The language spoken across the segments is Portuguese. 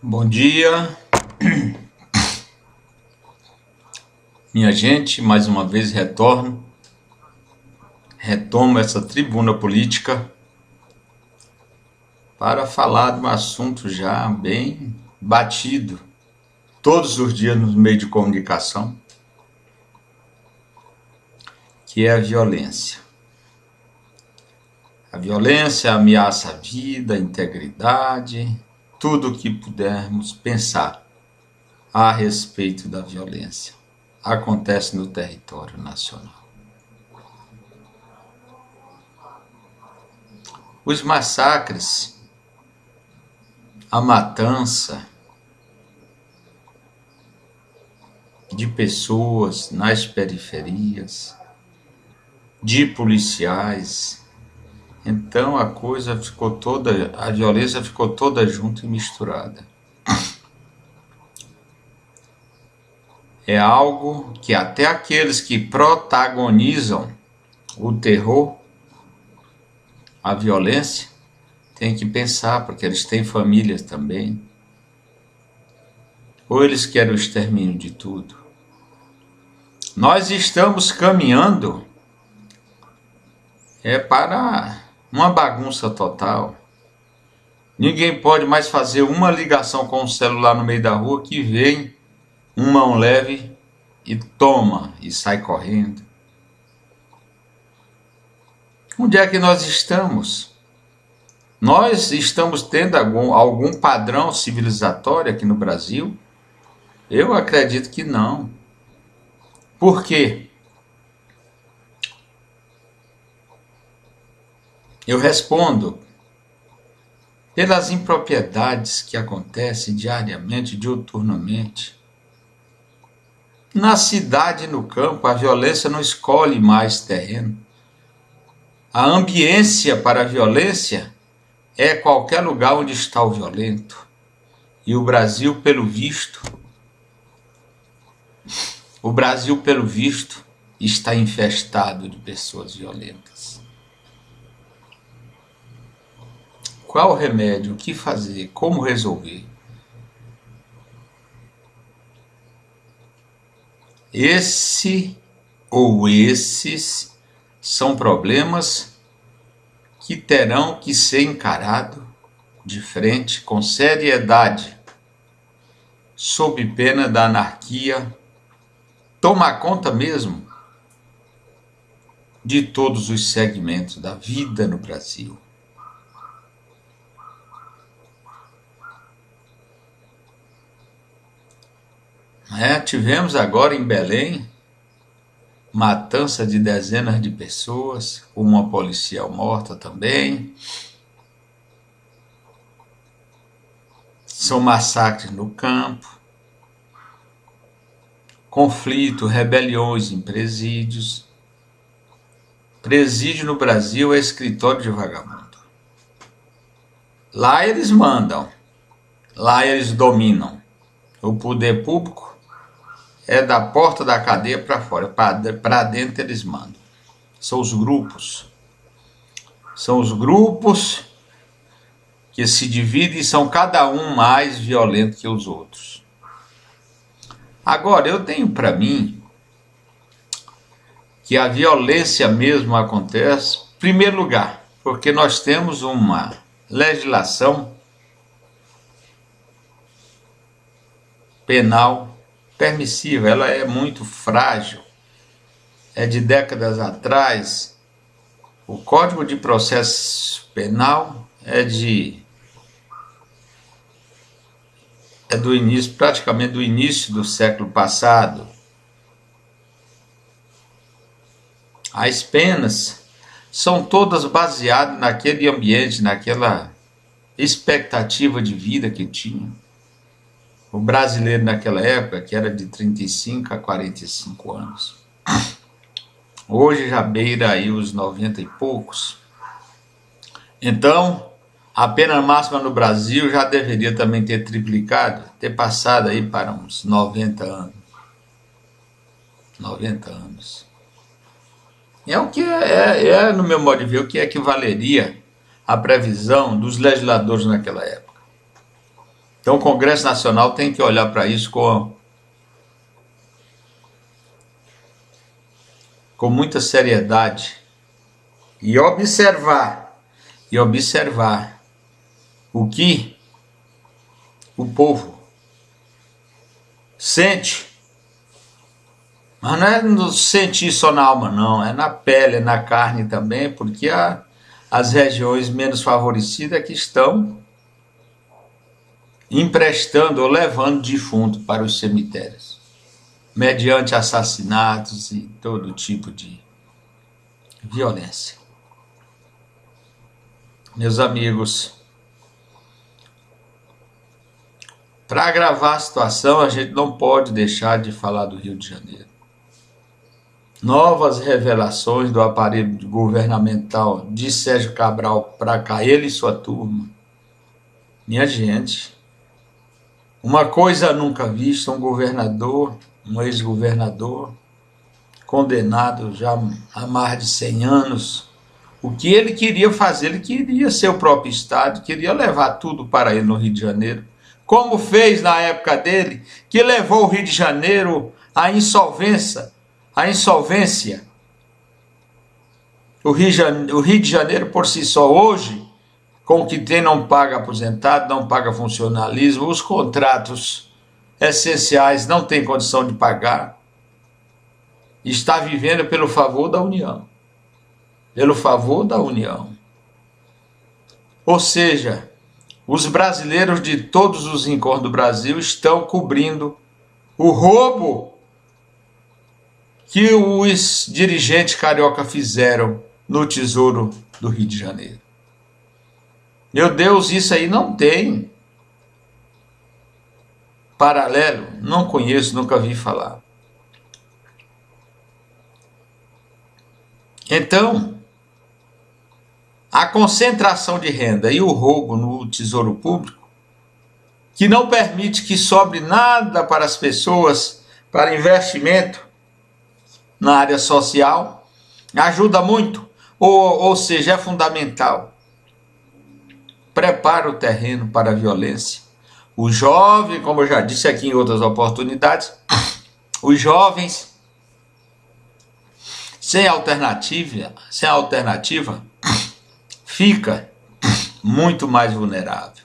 Bom dia, minha gente. Mais uma vez retomo essa tribuna política para falar de um assunto já bem batido todos os dias nos meios de comunicação, que é a violência. A violência ameaça a vida, a integridade, tudo o que pudermos pensar a respeito da violência acontece no território nacional. Os massacres, a matança de pessoas nas periferias, de policiais. Então a violência ficou toda junta e misturada. É algo que até aqueles que protagonizam o terror, a violência, têm que pensar, porque eles têm famílias também. Ou eles querem o extermínio de tudo. Nós estamos caminhando para uma bagunça total. Ninguém pode mais fazer uma ligação com o celular no meio da rua que vem um mão leve e toma e sai correndo. Onde é que nós estamos? Nós estamos tendo algum padrão civilizatório aqui no Brasil? Eu acredito que não. Por quê? Eu respondo pelas impropriedades que acontecem diariamente, diuturnamente. Na cidade e no campo, a violência não escolhe mais terreno. A ambiência para a violência é qualquer lugar onde está o violento. E o Brasil, pelo visto, está infestado de pessoas violentas. Qual o remédio? O que fazer? Como resolver? Esses são problemas que terão que ser encarados de frente com seriedade, sob pena da anarquia tomar conta mesmo de todos os segmentos da vida no Brasil. Tivemos agora em Belém matança de dezenas de pessoas, uma policial morta também. São massacres no campo, conflito, rebeliões em presídios. Presídio no Brasil é escritório de vagabundo. Lá eles mandam, lá eles dominam. O poder público é da porta da cadeia para fora, para dentro eles mandam. São os grupos que se dividem e são cada um mais violento que os outros. Agora, eu tenho para mim que a violência mesmo acontece, em primeiro lugar, porque nós temos uma legislação penal permissiva, ela é muito frágil, é de décadas atrás. O Código de Processo Penal é do início, praticamente do início do século passado. As penas são todas baseadas naquele ambiente, naquela expectativa de vida que tinha. O brasileiro naquela época, que era de 35 a 45 anos. Hoje já beira aí os 90 e poucos. Então, a pena máxima no Brasil já deveria também ter triplicado, ter passado aí para uns 90 anos. 90 anos. É o que no meu modo de ver, o que equivaleria à previsão dos legisladores naquela época. Então o Congresso Nacional tem que olhar para isso com muita seriedade e observar o que o povo sente. Mas não é no sentir só na alma, não, é na pele, é na carne também, porque as regiões menos favorecidas é que estão emprestando ou levando defunto para os cemitérios, mediante assassinatos e todo tipo de violência. Meus amigos, para agravar a situação, a gente não pode deixar de falar do Rio de Janeiro. Novas revelações do aparelho governamental de Sérgio Cabral para cá, ele e sua turma. Minha gente, uma coisa nunca vista, um governador, um ex-governador, condenado já há mais de 100 anos. O que ele queria fazer? Ele queria ser o próprio Estado, queria levar tudo para ele no Rio de Janeiro, como fez na época dele, que levou o Rio de Janeiro à insolvência. O Rio de Janeiro, por si só, hoje, com o que tem, não paga aposentado, não paga funcionalismo, os contratos essenciais não tem condição de pagar, está vivendo pelo favor da União. Pelo favor da União. Ou seja, os brasileiros de todos os rincões do Brasil estão cobrindo o roubo que os dirigentes carioca fizeram no Tesouro do Rio de Janeiro. Meu Deus, isso aí não tem paralelo, não conheço, nunca vi falar. Então, a concentração de renda e o roubo no Tesouro Público, que não permite que sobre nada para as pessoas, para investimento na área social, ajuda muito, ou seja, é fundamental. Prepara o terreno para a violência. O jovem, como eu já disse aqui em outras oportunidades, os jovens sem alternativa, fica muito mais vulnerável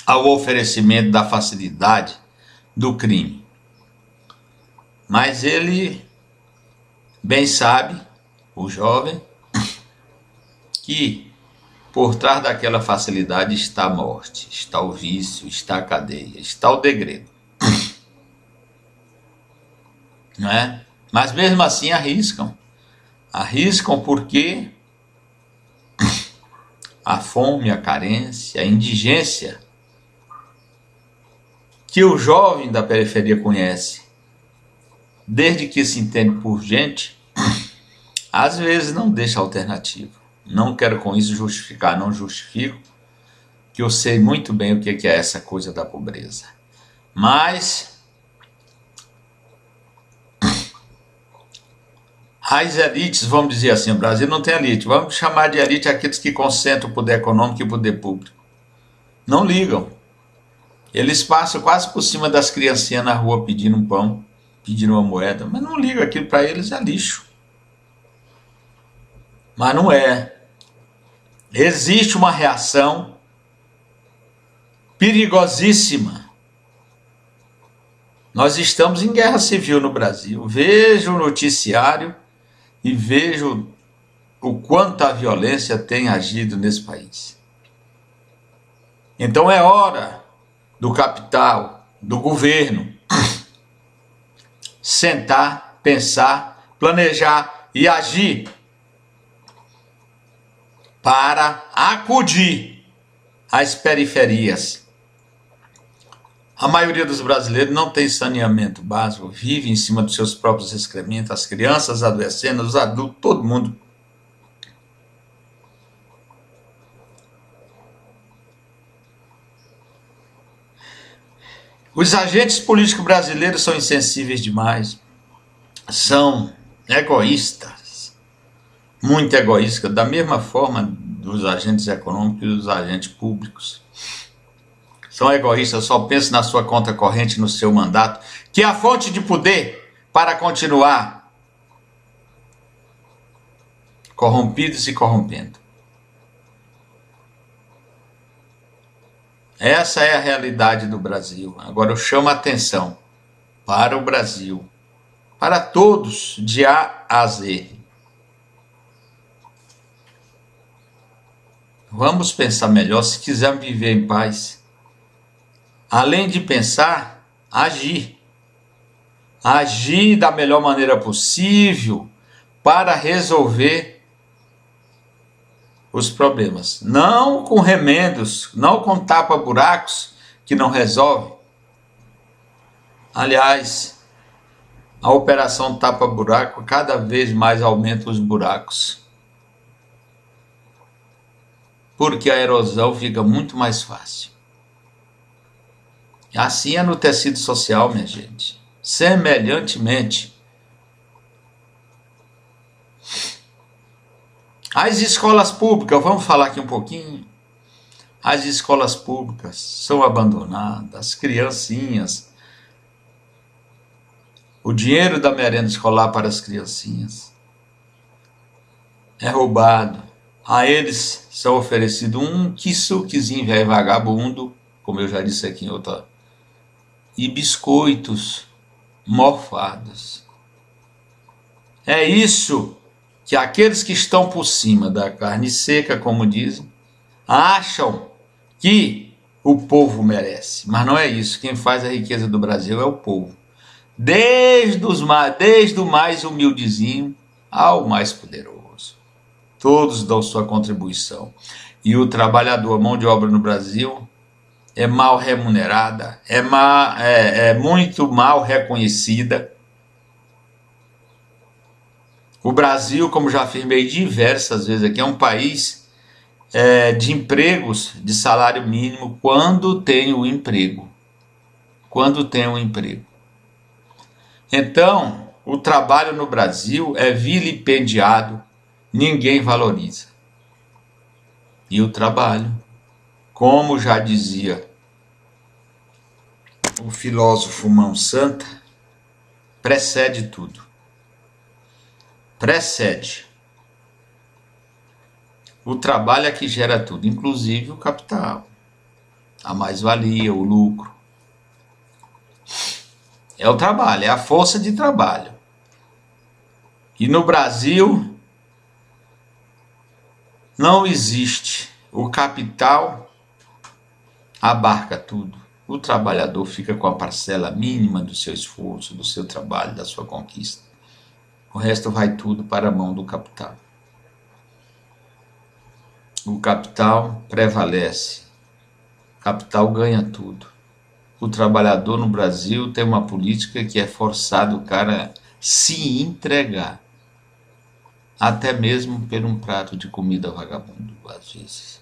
ao oferecimento da facilidade do crime. Mas ele bem sabe, o jovem, que por trás daquela facilidade está a morte, está o vício, está a cadeia, está o degredo. Não é? Mas mesmo assim arriscam. Arriscam porque a fome, a carência, a indigência que o jovem da periferia conhece, desde que se entende por gente, às vezes não deixa alternativa. Não quero com isso justificar, não justifico, que eu sei muito bem o que é essa coisa da pobreza. Mas as elites, vamos dizer assim, o Brasil não tem elite, vamos chamar de elite aqueles que concentram o poder econômico e o poder público. Não ligam. Eles passam quase por cima das criancinhas na rua pedindo um pão, pedindo uma moeda, mas não ligam, aquilo para eles é lixo. Mas não é. Existe uma reação perigosíssima. Nós estamos em guerra civil no Brasil. Vejo o noticiário e vejo o quanto a violência tem agido nesse país. Então é hora do capital, do governo, sentar, pensar, planejar e agir para acudir às periferias. A maioria dos brasileiros não tem saneamento básico, vive em cima dos seus próprios excrementos, as crianças adoecendo, os adultos, todo mundo. Os agentes políticos brasileiros são insensíveis demais, são egoístas, muito egoístas, da mesma forma dos agentes econômicos e dos agentes públicos. São egoístas, só pensam na sua conta corrente, no seu mandato, que é a fonte de poder para continuar corrompidos e corrompendo. Essa é a realidade do Brasil. Agora eu chamo a atenção para o Brasil, para todos, de A a Z. Vamos pensar melhor se quisermos viver em paz. Além de pensar, agir. Agir da melhor maneira possível para resolver os problemas. Não com remendos, não com tapa-buracos que não resolve. Aliás, a operação tapa-buraco cada vez mais aumenta os buracos. Porque a erosão fica muito mais fácil. Assim é no tecido social, minha gente. Semelhantemente, as escolas públicas, vamos falar aqui um pouquinho. As escolas públicas são abandonadas, as criancinhas, o dinheiro da merenda escolar para as criancinhas é roubado. A eles são oferecidos um quissuquezinho velho vagabundo, como eu já disse aqui em outra, e biscoitos mofados. É isso que aqueles que estão por cima da carne seca, como dizem, acham que o povo merece. Mas não é isso. Quem faz a riqueza do Brasil é o povo. Desde o mais humildezinho ao mais poderoso. Todos dão sua contribuição. E o trabalhador, a mão de obra no Brasil, é mal remunerada, é muito mal reconhecida. O Brasil, como já afirmei diversas vezes aqui, é um país de empregos de salário mínimo quando tem o emprego. Quando tem um emprego. Então, o trabalho no Brasil é vilipendiado, ninguém valoriza. E o trabalho, como já dizia o filósofo Mão Santa, precede tudo. Precede. O trabalho é que gera tudo, inclusive o capital, a mais-valia, o lucro. É o trabalho, é a força de trabalho. E no Brasil não existe. O capital abarca tudo. O trabalhador fica com a parcela mínima do seu esforço, do seu trabalho, da sua conquista. O resto vai tudo para a mão do capital. O capital prevalece. O capital ganha tudo. O trabalhador no Brasil tem uma política que é forçado o cara a se entregar. Até mesmo por um prato de comida vagabundo, às vezes.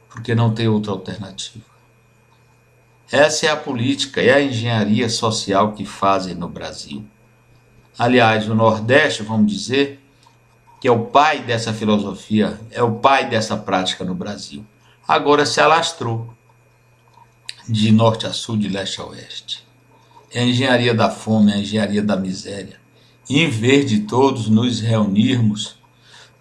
Porque não tem outra alternativa. Essa é a política, é a engenharia social que fazem no Brasil. Aliás, o Nordeste, vamos dizer, que é o pai dessa filosofia, é o pai dessa prática no Brasil. Agora se alastrou de norte a sul, de leste a oeste. É a engenharia da fome, é a engenharia da miséria. Em vez de todos nos reunirmos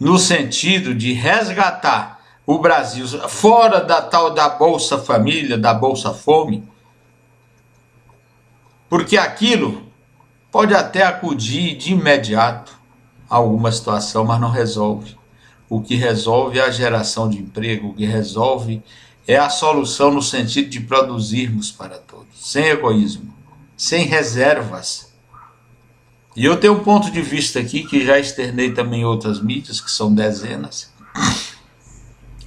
no sentido de resgatar o Brasil fora da tal da Bolsa Família, da Bolsa Fome, porque aquilo pode até acudir de imediato a alguma situação, mas não resolve. O que resolve é a geração de emprego, o que resolve é a solução no sentido de produzirmos para todos, sem egoísmo, sem reservas. E eu tenho um ponto de vista aqui, que já externei também em outras mídias, que são dezenas,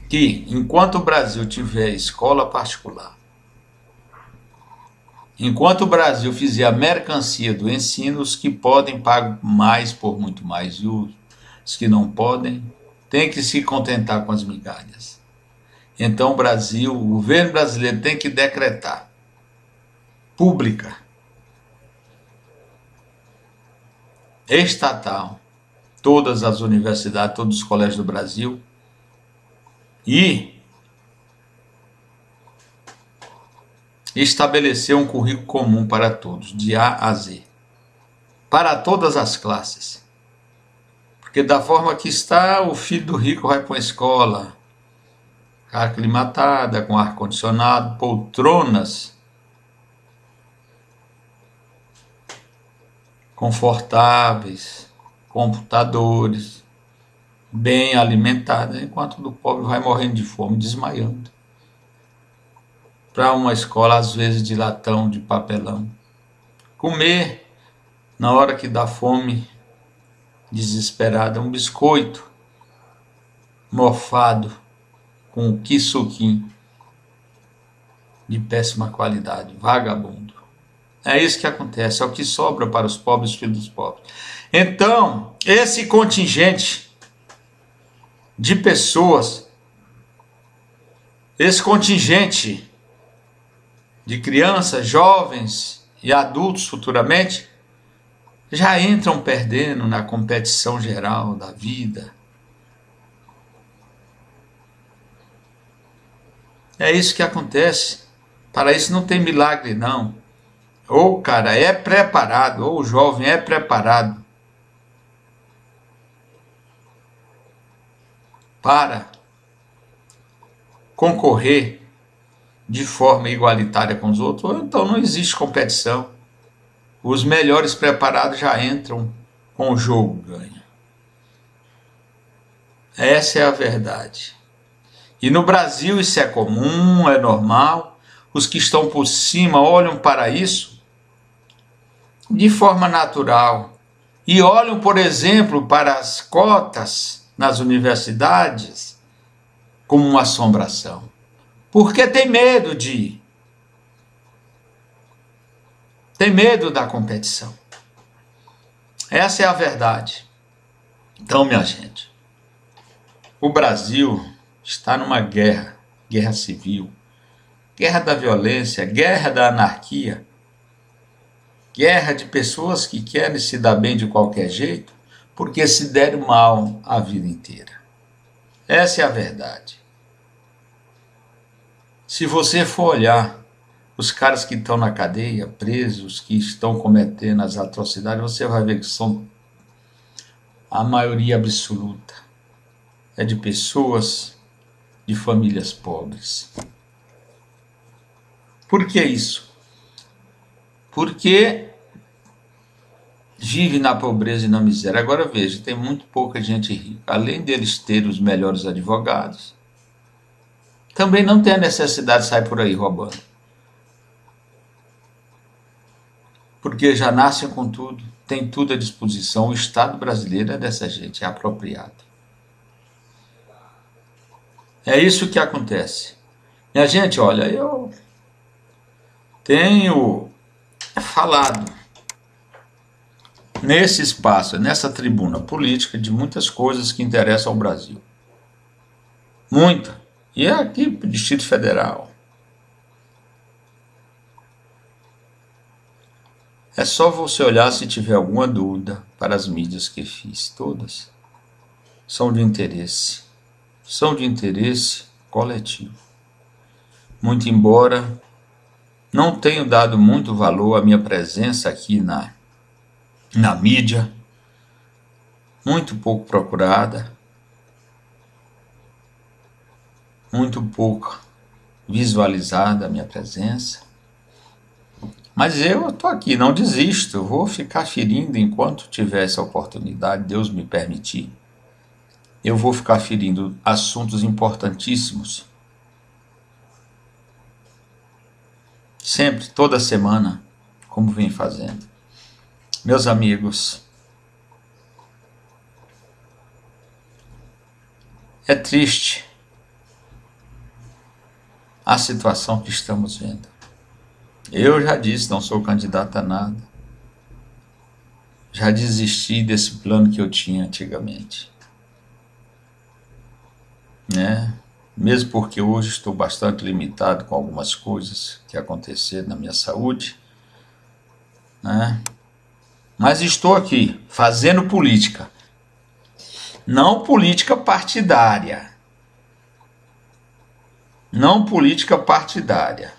que enquanto o Brasil tiver escola particular, enquanto o Brasil fizer a mercancia do ensino, os que podem pagam mais por muito mais, e os que não podem têm que se contentar com as migalhas. Então o governo brasileiro tem que decretar pública, estatal, todas as universidades, todos os colégios do Brasil, e e estabelecer um currículo comum para todos, de A a Z, para todas as classes. Porque da forma que está, o filho do rico vai para uma escola aclimatada, com ar-condicionado, poltronas confortáveis, computadores, bem alimentadas, enquanto o do pobre vai morrendo de fome, desmaiando. Para uma escola, às vezes, de latão, de papelão. Comer, na hora que dá fome, desesperada, um biscoito mofado com quissuquim de péssima qualidade, vagabundo. É isso que acontece, é o que sobra para os pobres, filhos dos pobres. Então, esse contingente de pessoas, esse contingente de crianças, jovens e adultos futuramente, já entram perdendo na competição geral da vida. É isso que acontece. Para isso não tem milagre, não. Ou o cara é preparado, ou o jovem é preparado para concorrer de forma igualitária com os outros, ou então não existe competição. Os melhores preparados já entram com o jogo ganho. Essa é a verdade. E no Brasil isso é comum, é normal. Os que estão por cima olham para isso de forma natural. E olham, por exemplo, para as cotas nas universidades como uma assombração. Porque tem medo tem medo da competição. Essa é a verdade. Então, minha gente, o Brasil está numa guerra civil, guerra da violência, guerra da anarquia, guerra de pessoas que querem se dar bem de qualquer jeito, porque se deram mal a vida inteira. Essa é a verdade. Se você for olhar os caras que estão na cadeia, presos, que estão cometendo as atrocidades, você vai ver que são a maioria absoluta. É de pessoas de famílias pobres. Por que isso? Porque vive na pobreza e na miséria. Agora veja, tem muito pouca gente rica. Além deles terem os melhores advogados, também não tem a necessidade de sair por aí roubando. Porque já nascem com tudo, tem tudo à disposição. O Estado brasileiro é dessa gente, é apropriado. É isso que acontece. Minha gente, olha, eu tenho falado nesse espaço, nessa tribuna política, de muitas coisas que interessam ao Brasil. Muita. E é aqui para o Distrito Federal. É só você olhar se tiver alguma dúvida para as mídias que fiz. Todas são de interesse. São de interesse coletivo. Muito embora não tenho dado muito valor à minha presença aqui na mídia, muito pouco procurada, muito pouco visualizada a minha presença. Mas eu estou aqui, não desisto, eu vou ficar ferindo enquanto tiver essa oportunidade, Deus me permitir. Eu vou ficar ferindo assuntos importantíssimos. Sempre, toda semana, como vem fazendo. Meus amigos, é triste a situação que estamos vendo. Eu já disse, não sou candidato a nada. Já desisti desse plano que eu tinha antigamente. Mesmo porque hoje estou bastante limitado com algumas coisas que aconteceram na minha saúde, mas estou aqui fazendo política, não política partidária, não política partidária.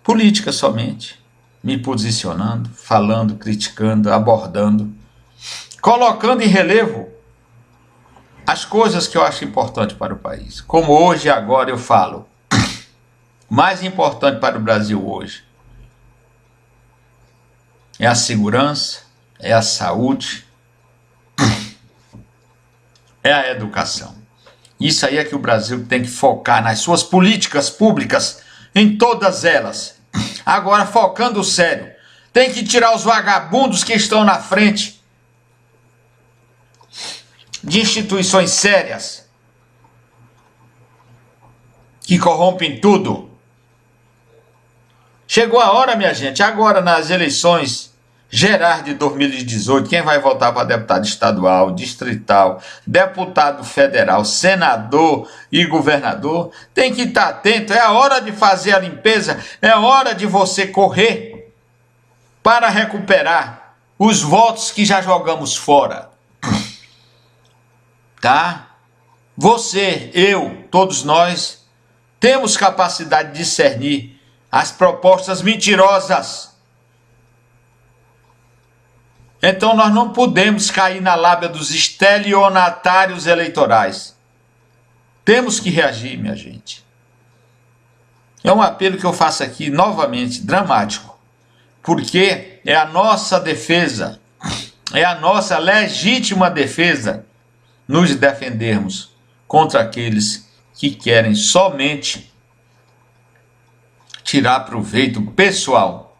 Política somente. Me posicionando, falando, criticando, abordando, colocando em relevo as coisas que eu acho importante para o país. Como hoje e agora eu falo, mais importante para o Brasil hoje é a segurança, é a saúde, é a educação. Isso aí é que o Brasil tem que focar nas suas políticas públicas, em todas elas. Agora, focando sério, tem que tirar os vagabundos que estão na frente de instituições sérias, que corrompem tudo. Chegou a hora, minha gente, agora nas eleições gerais de 2018, quem vai votar para deputado estadual, distrital, deputado federal, senador e governador, tem que estar atento. É a hora de fazer a limpeza, é a hora de você correr para recuperar os votos que já jogamos fora. Tá? Você, eu, todos nós, temos capacidade de discernir as propostas mentirosas. Então nós não podemos cair na lábia dos estelionatários eleitorais. Temos que reagir, minha gente. É um apelo que eu faço aqui, novamente, dramático, porque é a nossa defesa, é a nossa legítima defesa nos defendermos contra aqueles que querem somente tirar proveito pessoal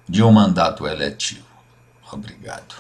de um mandato eletivo. Obrigado.